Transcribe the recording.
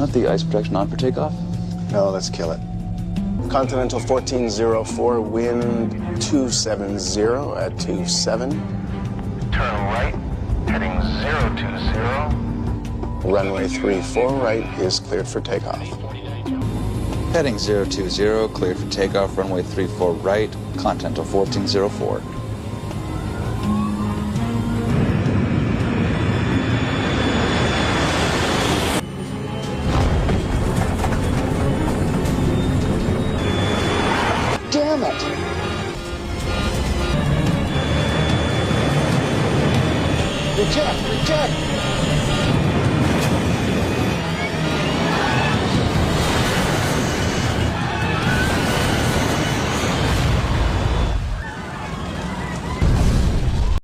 Not the ice protection on for takeoff? No, let's kill it. Continental 1404, wind 270 at 27. Turn right, heading 020. Runway 34 right is cleared for takeoff. Heading 020, cleared for takeoff, runway 34 right, Continental 1404. Damn it! Reject! Reject!